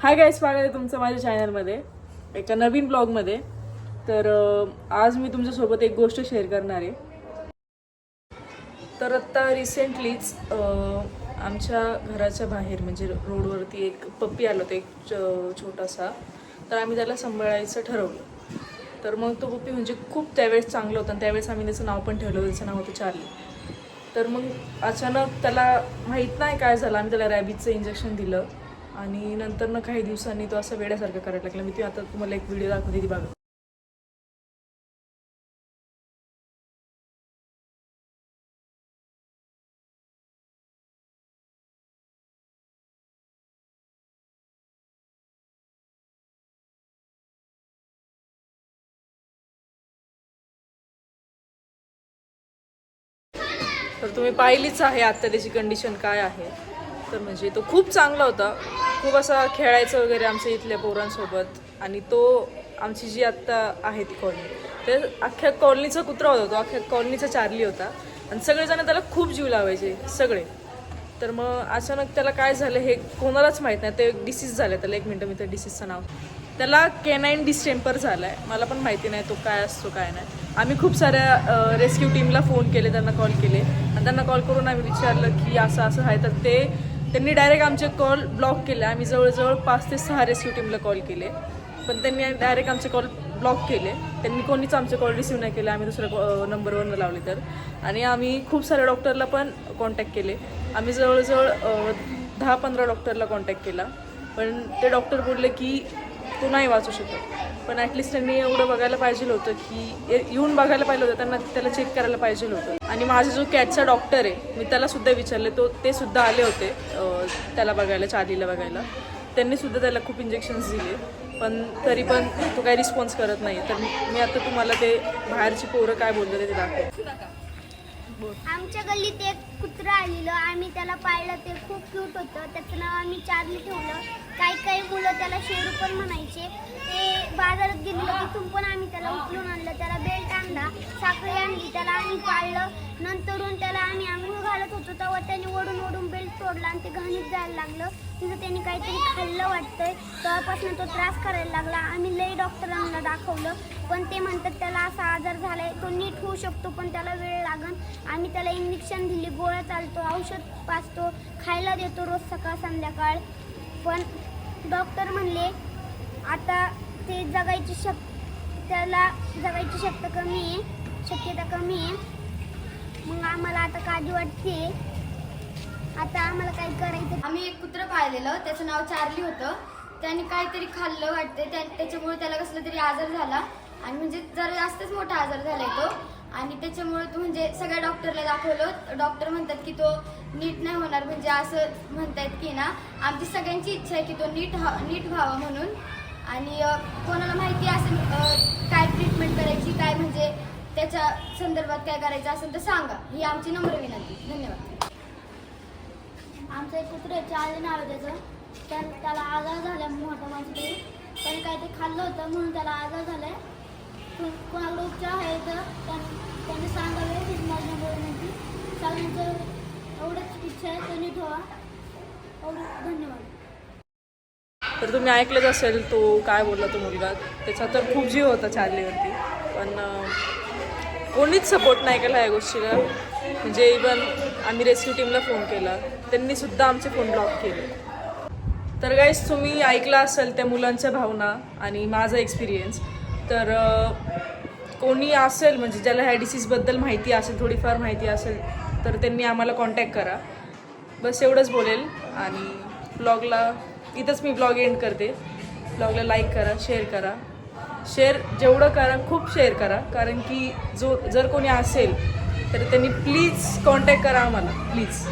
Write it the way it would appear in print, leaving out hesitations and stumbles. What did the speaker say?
Hi guys, स्वागत आहे तुमचं माझ्या चॅनलमध्ये एका नवीन ब्लॉगमध्ये. तर आज मी तुमच्यासोबत एक गोष्ट शेअर करणार आहे. तर आत्ता रिसेंटलीच आमच्या घराच्या बाहेर म्हणजे रोडवरती एक पप्पी आलं होतं, एक छोटासा. तर आम्ही त्याला सांभाळायचं ठरवलं. तर मग तो पप्पी म्हणजे खूप त्यावेळेस चांगलं होतं आणि त्यावेळेस आम्ही त्याचं नाव पण ठेवलं. त्याचं नाव होतं चार्ली. तर मग अचानक त्याला माहीत नाही काय झालं, आम्ही त्याला रॅबिजचं इंजेक्शन दिलं आणि नंतर काही दिवसांनी तो असं वेड्यासारखं करायला लागला. मी आता तुम्हाला एक व्हिडिओ दाखवते, ती बघा. तर तुम्ही पाहिलीच आहे आत्ता त्याची कंडिशन काय आहे. तर म्हणजे तो खूप चांगला होता, खूप असा खेळायचं वगैरे आमच्या इथल्या पोरांसोबत. आणि तो आमची जी आत्ता आहे ती कॉलनी, ते अख्ख्या कॉलनीचा कुत्रा होता, तो अख्ख्या कॉलनीचा चार्ली होता. आणि सगळेजण त्याला खूप जीव लावायचे सगळे. तर मग अचानक त्याला काय झालं हे कोणालाच माहीत नाही. ते डिसीज झालं त्याला. एक मिनटं, मी त्या डिसीजचं नाव, त्याला केनाईन डिस्टेंपर झाला आहे. मला पण माहिती नाही तो काय असतो काय नाही. आम्ही खूप साऱ्या रेस्क्यू टीमला फोन केले, त्यांना कॉल केले आणि त्यांना कॉल करून आम्ही विचारलं की असं असं आहे. तर त्यांनी डायरेक्ट आमचे कॉल ब्लॉक केले. आम्ही जवळजवळ 5 ते 6 रेस्क्यू टीमला कॉल केले, पण त्यांनी डायरेक्ट आमचे कॉल ब्लॉक केले. त्यांनी कोणीच आमचे कॉल रिसीव्ह नाही केले. आम्ही दुसऱ्या नंबरवरनं लावले. तर आणि आम्ही खूप साऱ्या डॉक्टरला पण कॉन्टॅक्ट केले. आम्ही जवळजवळ 10-15 डॉक्टरला कॉन्टॅक्ट केला, पण ते डॉक्टर बोलले की तो नाही वाचू शकत. पण ॲटलिस्ट त्यांनी एवढं बघायला पाहिजे होतं की येऊन बघायला पाहिजे होतं, त्याला चेक करायला पाहिजे होतं. आणि माझा जो कॅटचा डॉक्टर आहे, मी त्यालासुद्धा विचारले, ते सुद्धा आले होते त्याला बघायला, चार्लीला बघायला. त्यांनीसुद्धा त्याला खूप इंजेक्शन्स दिले, पण तरी पण तो काही रिस्पॉन्स करत नाही. तर मी आता तुम्हाला ते बाहेरची पोरं काय बोलले ते दाखव. आमच्या गल्लीत एक कुत्रा आलेलं, आम्ही त्याला पाळलं. ते खूप क्यूट होतं. त्याचं नाव आम्ही चार्ली ठेवलं. काही मुलं त्याला शेरू पण म्हणायचे. ते बाजारात गेलेलं तिथून पण आम्ही त्याला उचलून आणलं. त्याला बेल्ट आणला, साखळी आणली, त्याला आम्ही पाळलं. नंतरून त्याला आम्ही आंघोळ घालत होतो तेव्हा त्याने ओढून बेल्ट तोडला आणि ते घाणीत जायला लागलं. तिथं त्यांनी काहीतरी खाल्लं वाटतंय. तेव्हापासून तो त्रास करायला लागला. आम्ही लई डॉक्टरांना दाखवलं, पण ते म्हणतात त्याला असा आजार झालाय, तो नीट होऊ शकतो पण त्याला वेळ लागन. आम्ही त्याला इंजेक्शन दिली, गोळ्या चालतो, औषध पाजतो, खायला देतो रोज सकाळ संध्याकाळ. पण डॉक्टर म्हणले आता ते त्याला जगायची शक्यता कमी आहे. मग आम्हाला आता काळजी वाटते. आता आम्हाला काय करायचं. आम्ही एक कुत्रं पाळलेलं, त्याचं नाव चार्ली होतं. त्याने काहीतरी खाल्लं वाटते, त्याच्यामुळे त्याला कसला तरी आजार झाला आणि म्हणजे जरा जास्तच मोठा आजार झालाय तो. आणि त्याच्यामुळे तो म्हणजे सगळ्या डॉक्टरला दाखवलं. डॉक्टर म्हणतात की तो नीट नाही होणार, म्हणजे असं म्हणतायत की ना, आमची सगळ्यांची इच्छा आहे की तो नीट व्हावा म्हणून. आणि कोणाला माहिती असेल काय ट्रीटमेंट करायची, काय म्हणजे त्याच्या संदर्भात काय करायचं असेल तर सांगा, ही आमची नम्र विनंती. धन्यवाद. आमचं एक कुत्रे चार्ली नाव आहे त्याचं. त्याला आजार झाला मोठा माणूस. त्याने काहीतरी खाल्लं होतं म्हणून त्याला आजार झालाय. कोणाकडे उपचार आहे तर त्यांनी सांगावे, हीच माझी नम्र विनंती. सगळ्यांचं एवढंच इच्छा आहे, तो नीट व्हावा. धन्यवाद. तर तुम्ही ऐकलंच असेल तो काय बोलला तो मुलगा. त्याचा तर खूप जीव होता चार्लीवरती, पण कोणीच सपोर्ट नाही केला या गोष्टीला. म्हणजे इवन आम्ही रेस्क्यू टीमला फोन केला, त्यांनीसुद्धा आमचे फोन ब्लॉक केले. तर गाईस, तुम्ही ऐकलं असेल त्या मुलांच्या भावना आणि माझा एक्सपिरियन्स. तर कोणी असेल म्हणजे ज्याला ह्या डिसीजबद्दल माहिती असेल, थोडीफार माहिती असेल, तर त्यांनी आम्हाला कॉन्टॅक्ट करा. बस एवढंच बोलेल. आणि ब्लॉगला इथंच मी ब्लॉग एंड करते. ब्लॉगला लाईक करा, शेअर करा. शेअर जेवढं करा, खूप शेअर करा, कारण की जर कोणी असेल तर त्यांनी प्लीज कॉन्टॅक्ट करा आम्हाला, प्लीज.